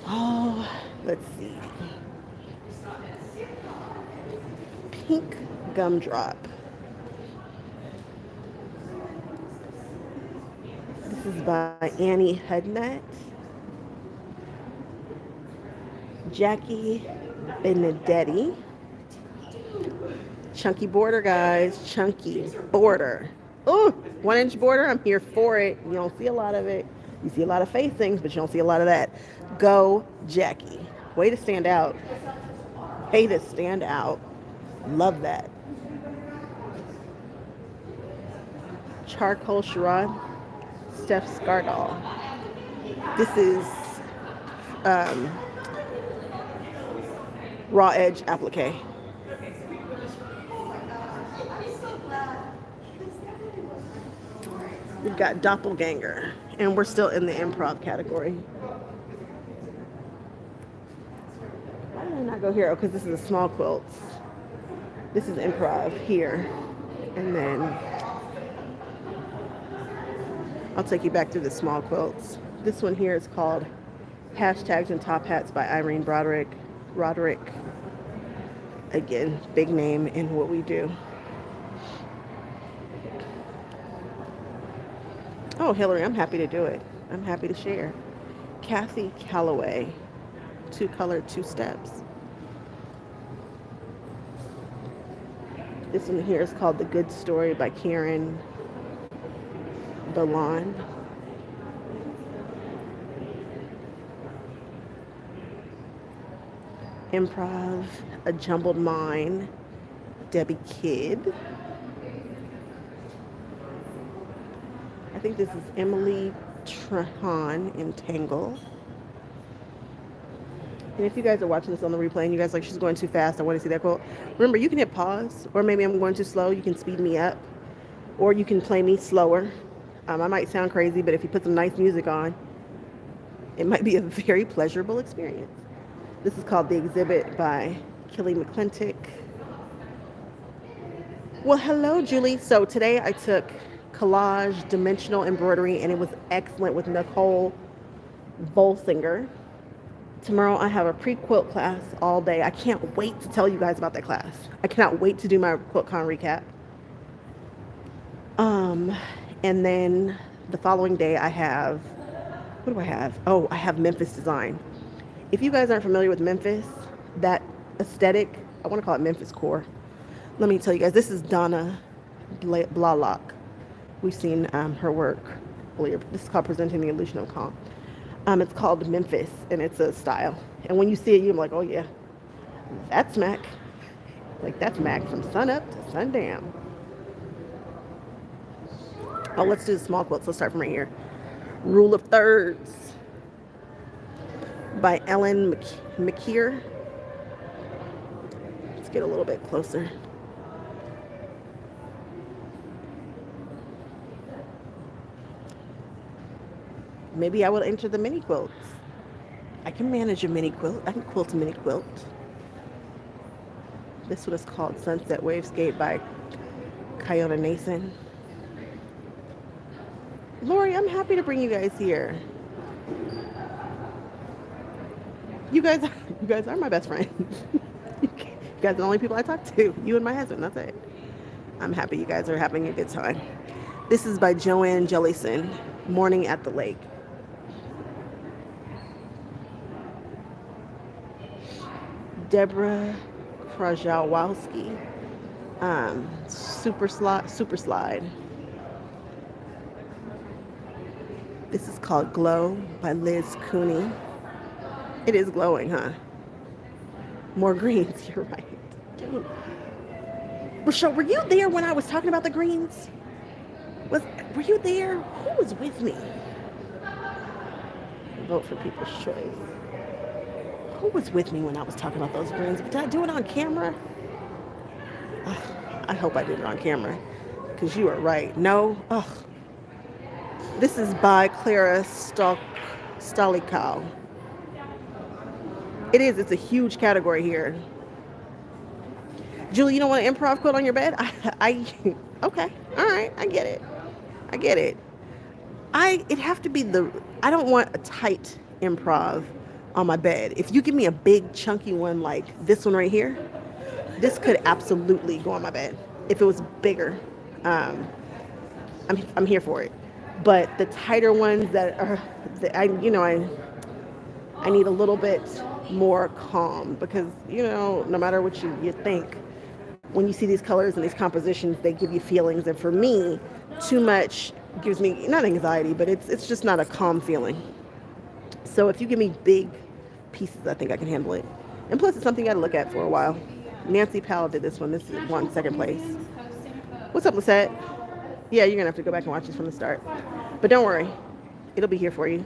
[SPEAKER 1] Oh, let's see. Pink Gumdrop. This is by Annie Hudnut. Jackie Benedetti. Chunky border, guys. Chunky border. Oh, 1-inch border. I'm here for it. You don't see a lot of it. You see a lot of facings, but you don't see a lot of that. Go, Jackie. Way to stand out. Way to stand out. Love that. Charcoal Charade. Steph Skardal. This is raw edge applique. We've got Doppelganger, and we're still in the improv category. Why did I not go here? Oh, because this is a small quilts. This is improv here. And then I'll take you back through the small quilts. This one here is called Hashtags and Top Hats by Irene Roderick. Again, big name in what we do. Oh, Hillary, I'm happy to do it. I'm happy to share. Kathy Calloway, 2-color, 2 steps. This one here is called The Good Story by Karen Ballon. Improv, A Jumbled Mind, Debbie Kidd. I think this is Emily Trahan in Tangle. And if you guys are watching this on the replay and you guys are like, she's going too fast, I want to see that quote. Remember, you can hit pause, or maybe I'm going too slow. You can speed me up, or you can play me slower. I might sound crazy, but if you put some nice music on, It might be a very pleasurable experience. This is called The Exhibit by Kelly McClintock. Well, hello, Julie. So today I took collage dimensional embroidery, and it was excellent with Nicole Volsinger. Tomorrow I have a pre-quilt class all day. I can't wait to tell you guys about that class. I cannot wait to do my QuiltCon recap. And then the following day I have, what do I have? Oh, I have Memphis design. If you guys aren't familiar with Memphis, that aesthetic, I want to call it Memphis core. Let me tell you guys, this is Donna Blalock. We've seen her work earlier. This is called Presenting the Illusion of Calm. It's called Memphis, and it's a style. And when you see it, you're like, oh yeah, that's Mac. Like, that's Mac from sun up to sundown. Oh, let's do the small quilts. Let's start from right here. Rule of Thirds by Ellen Maccouture. Let's get a little bit closer. Maybe I will enter the mini quilts. I can manage a mini quilt. I can quilt a mini quilt. This one is called Sunset Wavescape by Kiona Nason. Lori, I'm happy to bring you guys here. You guys are my best friends. You guys are the only people I talk to. You and my husband, that's it. I'm happy you guys are having a good time. This is by Joanne Jellison, Morning at the Lake. Deborah Krajałowski, Super Slide. This is called Glow by Liz Cooney. It is glowing, huh? More greens, you're right. Dude. Rochelle, were you there when I was talking about the greens? Were you there? Who was with me? Vote for People's Choice. Who was with me when I was talking about those greens? Did I do it on camera? I hope I did it on camera, because you are right. No? Ugh. This is by Clara Stolickow. It's a huge category here. Julie, you don't want an improv quilt on your bed? Okay, all right, I get it. It'd have to be I don't want a tight improv on my bed. If you give me a big chunky one like this one right here, this could absolutely go on my bed. If it was bigger, I'm here for it. But the tighter ones that are, I need a little bit more calm, because no matter what you think, when you see these colors and these compositions, they give you feelings. And for me, too much gives me not anxiety, but it's just not a calm feeling. So if you give me big pieces, I think I can handle it. And plus, it's something I got to look at for a while. Nancy Powell did this one. This is won second place. What's up, Lisette? Yeah, you're gonna have to go back and watch this from the start. But don't worry, it'll be here for you.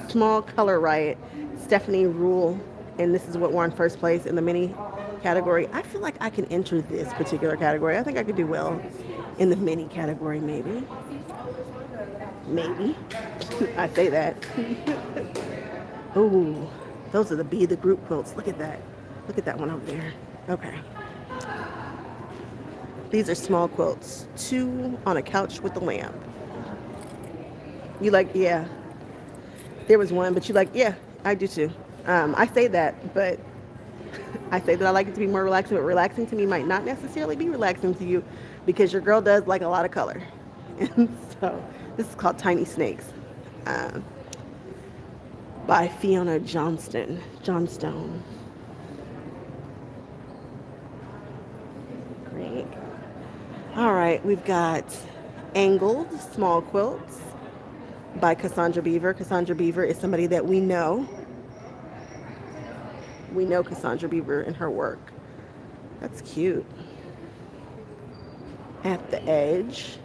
[SPEAKER 1] Small Color Riot, Stephanie Rule, and this is what won first place in the mini category. I feel like I can enter this particular category. I think I could do well in the mini category, maybe. I say that. Ooh, those are the Be the Group quilts. Look at that one over there. Okay. These are small quilts. 2 on a couch with a lamp. Yeah. There was one, but yeah, I do too. I say that, but I say that I like it to be more relaxing, but relaxing to me might not necessarily be relaxing to you, because your girl does like a lot of color. And so this is called Tiny Snakes by Fiona Johnstone. Great. All right, we've got Angled Small Quilts by Cassandra Beaver. Cassandra Beaver is somebody that we know. We know Cassandra Beaver and her work. That's cute. At the Edge.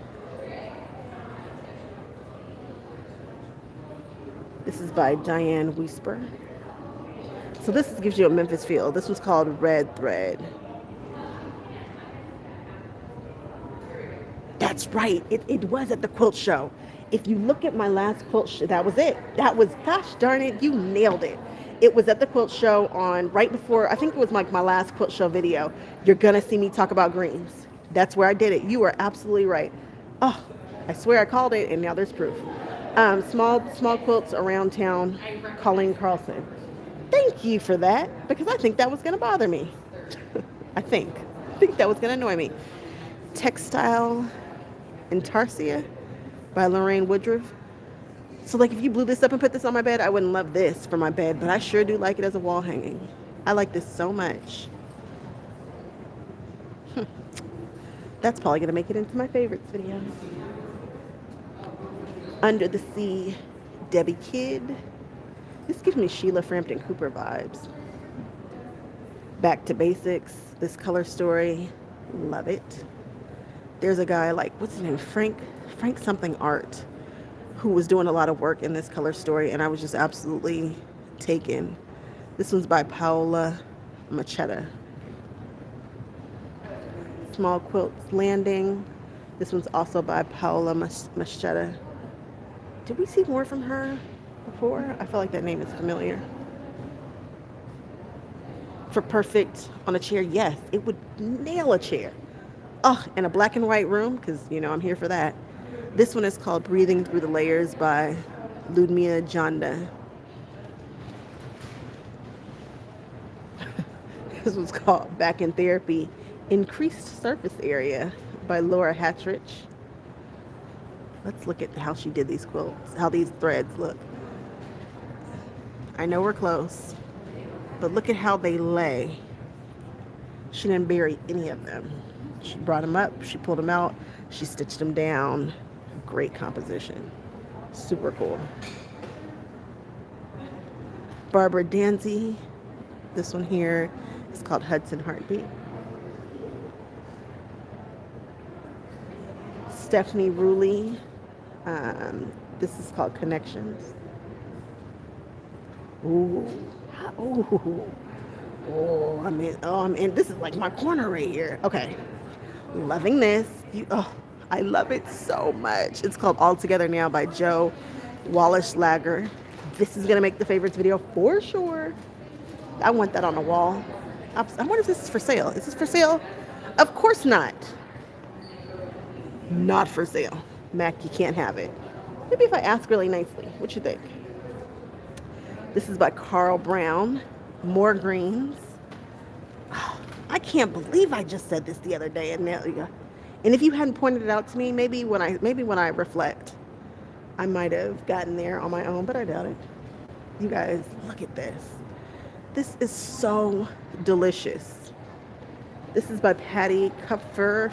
[SPEAKER 1] This is by Diane Whisper. So this gives you a Memphis feel. This was called Red Thread. That's right. It was at the quilt show. If you look at my last quilt show, that was it. That was, gosh darn it, you nailed it. It was at the quilt show on right before, I think it was like my last quilt show video. You're gonna see me talk about greens. That's where I did it. You are absolutely right. Oh, I swear I called it, and now there's proof. Small quilts around town, Colleen Carlson. Thank you for that, because I think that was gonna bother me. I think that was gonna annoy me. Textile Intarsia by Lorraine Woodruff. So like if you blew this up and put this on my bed, I wouldn't love this for my bed, but I sure do like it as a wall hanging. I like this so much. That's probably gonna make it into my favorites video. Under the Sea, Debbie Kidd. This gives me Sheila Frampton Cooper vibes. Back to Basics, this color story, love it. There's a guy like, what's his name, Frank something art, who was doing a lot of work in this color story, and I was just absolutely taken. This one's by Paola Machetta. Small Quilts Landing. This one's also by Paola Machetta. Did we see more from her before? I feel like that name is familiar. For Perfect on a Chair, yes, it would nail a chair. Oh, in a black and white room, because, you know, I'm here for that. This one is called Breathing Through the Layers by Ludmila Janda. This one's called Back in Therapy, Increased Surface Area by Laura Hattrich. Let's look at how she did these quilts, how these threads look. I know we're close, but look at how they lay. She didn't bury any of them. She brought them up, she pulled them out, she stitched them down. Great composition. Super cool. Barbara Danzy. This one here is called Hudson Heartbeat. Stephanie Ruley. This is called Connections. Ooh. Ooh. Oh, I'm in. This is like my corner right here. Okay. Loving this. I love it so much. It's called All Together Now by Joe Wallace-Lager. This is going to make the favorites video for sure. I want that on the wall. I wonder if this is for sale. Is this for sale? Of course not. Not for sale. Mac, you can't have it. Maybe if I ask really nicely. What you think? This is by Carl Brown. More Greens. I can't believe I just said this the other day. And if you hadn't pointed it out to me, maybe when I reflect, I might have gotten there on my own, but I doubt it. You guys, look at this. This is so delicious. This is by Patty Kupfer.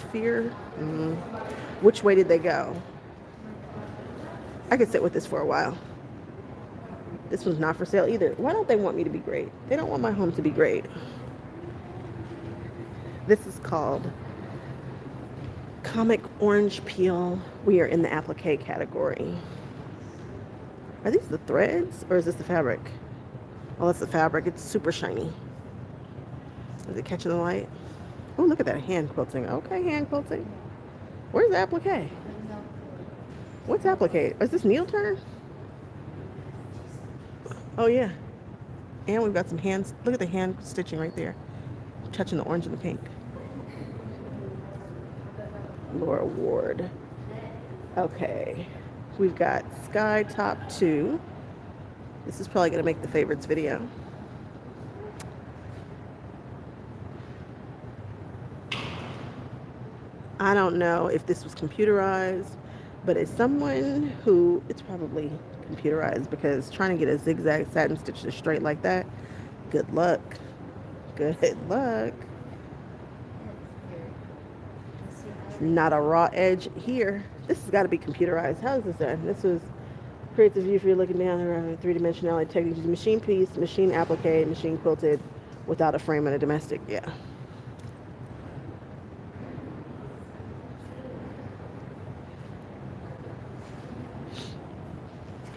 [SPEAKER 1] Which way did they go? I could sit with this for a while. This one's not for sale either. Why don't they want me to be great? They don't want my home to be great. This is called Comic Orange Peel. We are in the applique category. Are these the threads or is this the fabric? Oh, it's the fabric. It's super shiny. Is it catching the light? Oh, look at that hand quilting. Okay, hand quilting. Where's the applique? What's applique? Is this needle turn? Oh, yeah. And we've got some hands. Look at the hand stitching right there. Touching the orange and the pink. Laura Ward. Okay. We've got Sky Top 2. This is probably going to make the favorites video. I don't know if this was computerized, but as someone who, it's probably computerized because trying to get a zigzag satin stitch to straight like that, good luck. Good luck. Not a raw edge here. This has got to be computerized. How is this done? This was creates a view for you looking down around three-dimensionality techniques. Machine piece, machine applique, machine quilted without a frame and a domestic. Yeah.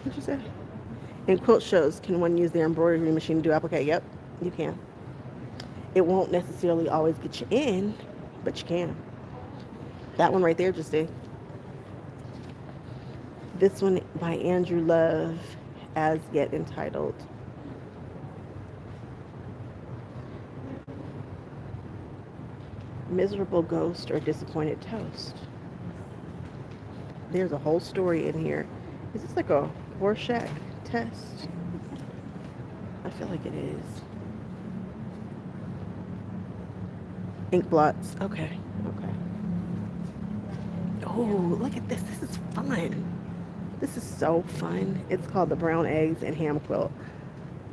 [SPEAKER 1] What'd you say? In quilt shows, can one use their embroidery machine to do applique? Yep, you can. It won't necessarily always get you in, but you can. That one right there just did. This one by Andrew Love, As Yet Entitled. Miserable Ghost or Disappointed Toast. There's a whole story in here. Is this like a Rorschach test? I feel like it is. Ink blots. Okay. Okay. Oh, look at this. This is fun. This is so fun. It's called the Brown Eggs and Ham Quilt.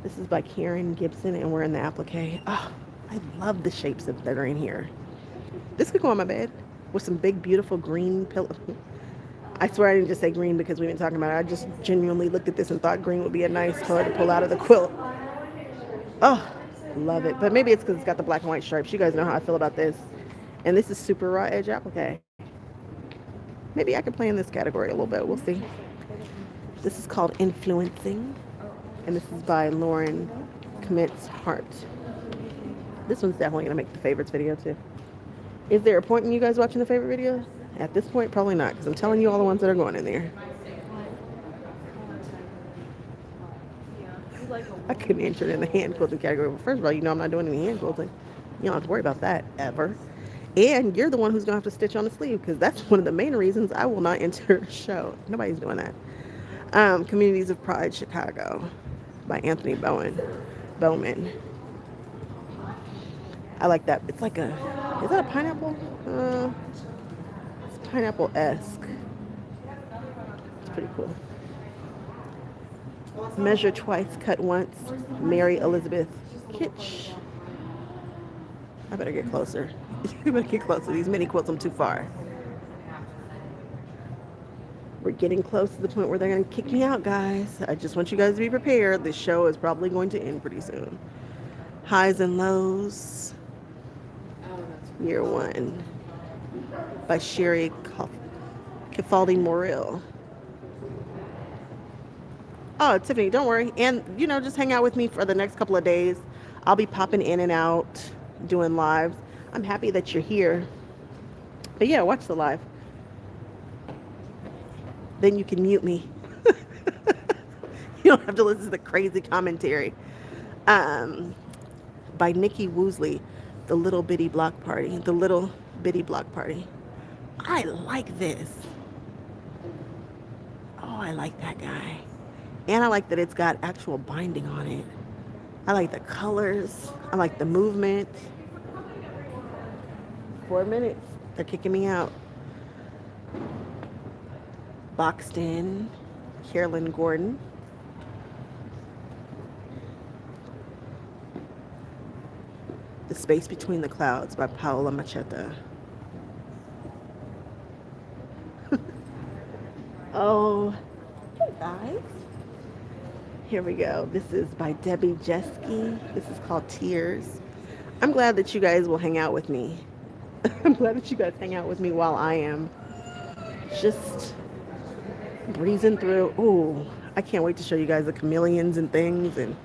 [SPEAKER 1] This is by Karen Gibson, and we're in the applique. Oh, I love the shapes that are in here. This could go on my bed with some big, beautiful green pillows. I swear I didn't just say green because we've been talking about it. I just genuinely looked at this and thought green would be a nice color to pull out of the quilt. Oh, love it. But maybe it's because it's got the black and white stripes. You guys know how I feel about this. And this is super raw edge applique. Maybe I can play in this category a little bit. We'll see. This is called Influencing. And this is by Lauren Commits Hart. This one's definitely going to make the favorites video too. Is there a point in you guys watching the favorite videos? At this point, probably not, because I'm telling you all the ones that are going in there. I couldn't enter it in the hand quilting category. Well, first of all, you know I'm not doing any hand quilting. You don't have to worry about that ever. And you're the one who's going to have to stitch on the sleeve, because that's one of the main reasons I will not enter a show. Nobody's doing that. Communities of Pride, Chicago by Anthony Bowman. I like that. It's like a, is that a pineapple? It's pineapple-esque. It's pretty cool. Measure Twice, Cut Once, Mary Elizabeth Kitsch. I better get closer. You better get closer. These mini quilts, I'm too far. We're getting close to the point where they're going to kick me out, guys. I just want you guys to be prepared. This show is probably going to end pretty soon. Highs and Lows, Year One by Sherry Kifaldi Morrill. Oh, Tiffany, don't worry. And, you know, just hang out with me for the next couple of days. I'll be popping in and out, doing lives. I'm happy that you're here. But yeah, watch the live. Then you can mute me. You don't have to listen to the crazy commentary. By Nikki Woosley, The Little Bitty Block Party. The Little Bitty Block Party. I like this. Oh, I like that guy. And I like that it's got actual binding on it. I like the colors. I like the movement. 4 minutes. They're kicking me out. Boxed In, Carolyn Gordon. The Space Between the Clouds by Paola Macheta. Oh, hey guys. Here we go. This is by Debbie Jeske. This is called Tears. I'm glad that you guys will hang out with me. I'm glad that you guys hang out with me while I am just breezing through. Oh, I can't wait to show you guys the chameleons and things. And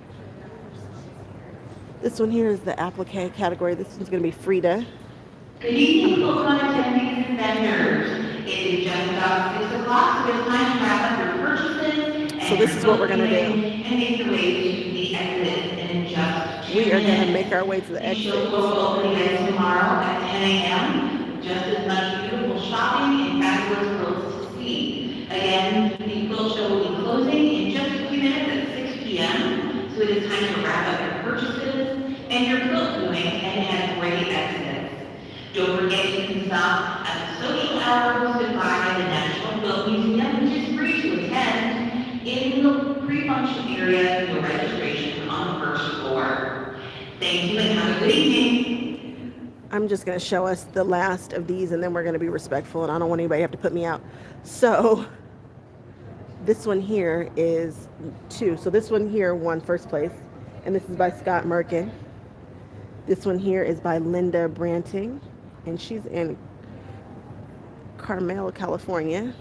[SPEAKER 1] this one here is the applique category. This one's going to be Frida.
[SPEAKER 5] Good evening, QuiltCon attendees and vendors. It is just about 6 o'clock, so it's time to wrap up your purchases.
[SPEAKER 1] So this is what we're going to do.
[SPEAKER 5] And make your way to the exit in just 2 minutes.
[SPEAKER 1] We are going to make our way to the exit.
[SPEAKER 5] We'll open again tomorrow at 10 a.m. Just as much beautiful shopping and fabulous quilts to see. Again, the quilt show will be closing in just a few minutes at 6 p.m. So it is time to wrap up your purchases and your quilt viewing and have great exits. Don't forget you can stop at the social hour hosted by the National Quilt Museum, which is free to attend, in the pre-function area for your registration on the first floor. Thank you and have a good evening.
[SPEAKER 1] I'm just going to show us the last of these, and then we're going to be respectful, and I don't want anybody to have to put me out. So this one here is 2. So this one here won first place, and this is by Scott Merkin. This one here is by Linda Branting, and she's in Carmel, California.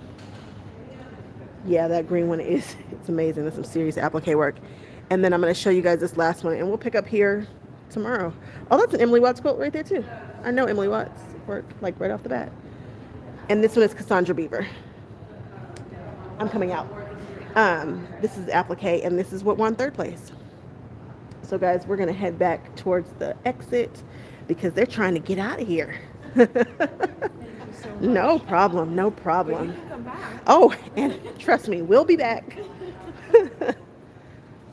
[SPEAKER 1] Yeah, that green one it's amazing. That's some serious applique work. And then I'm going to show you guys this last one, and we'll pick up here tomorrow. Oh, that's an Emily Watts quilt right there too. I know Emily Watts work like right off the bat. And this one is Cassandra Beaver. I'm coming out. This is the applique, and this is what won third place. So guys, we're gonna head back towards the exit because they're trying to get out of here. No problem, no problem. Oh, and trust me, we'll be back.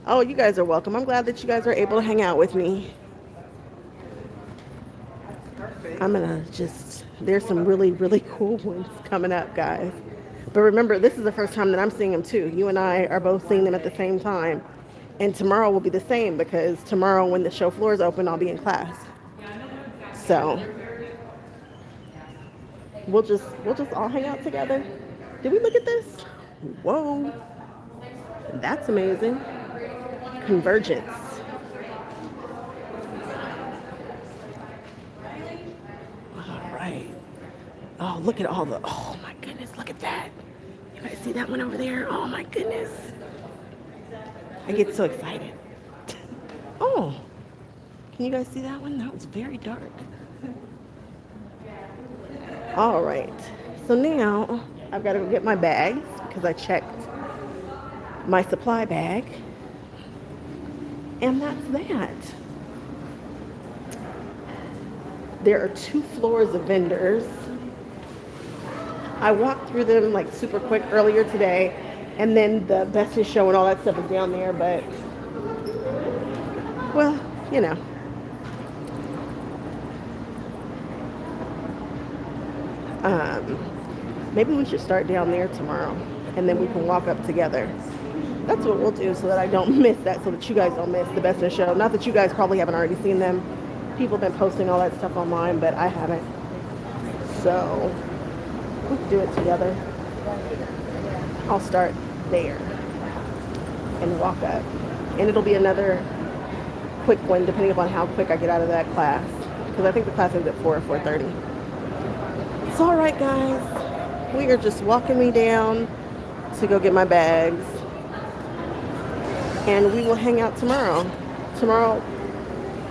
[SPEAKER 1] Oh, you guys are welcome. I'm glad that you guys are able to hang out with me. I'm gonna there's some really, really cool ones coming up, guys. But remember, this is the first time that I'm seeing them too. You and I are both seeing them at the same time. And tomorrow will be the same because tomorrow when the show floor is open, I'll be in class. So we'll just all hang out together. Did we look at this? Whoa. That's amazing. Convergence. All right. Oh, look at all oh my goodness, look at that. You guys see that one over there? Oh my goodness. I get so excited. Oh, can you guys see that one? That was very dark. All right, so now I've got to go get my bags because I checked my supply bag. And that's that. There are 2 floors of vendors. I walked through them like super quick earlier today, and then the Best in Show and all that stuff is down there, but well, you know. Maybe we should start down there tomorrow, and then we can walk up together. That's what we'll do so that I don't miss that, so that you guys don't miss the Best in Show. Not that you guys probably haven't already seen them. People have been posting all that stuff online, but I haven't. So we can do it together. I'll start there and walk up. And it'll be another quick one, depending upon how quick I get out of that class. Because I think the class is at 4 or 4:30. It's all right, guys. We are just walking me down to go get my bags. And we will hang out tomorrow. Tomorrow,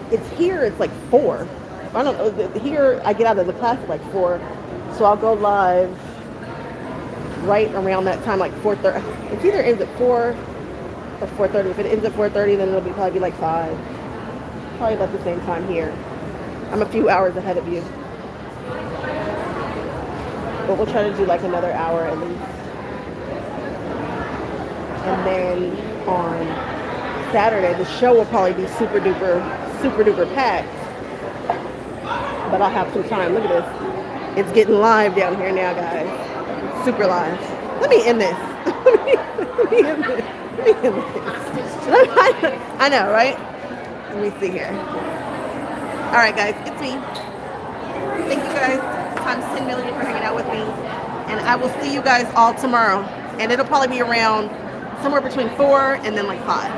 [SPEAKER 1] it's like 4. I don't know, here I get out of the class at like 4. So I'll go live right around that time, like 4:30. It either ends at 4 or 4:30. If it ends at 4:30, then it'll probably be like 5. Probably about the same time here. I'm a few hours ahead of you. But we'll try to do like another hour at least. And then on Saturday, the show will probably be super duper packed. But I'll have some time. Look at this. It's getting live down here now, guys. Super live. Let me end this. Let me end this. I know, right? Let me see here. All right, guys, it's me. Thank you guys times 10 million for hanging out with me. And I will see you guys all tomorrow. And it'll probably be around somewhere between 4 and then like 5.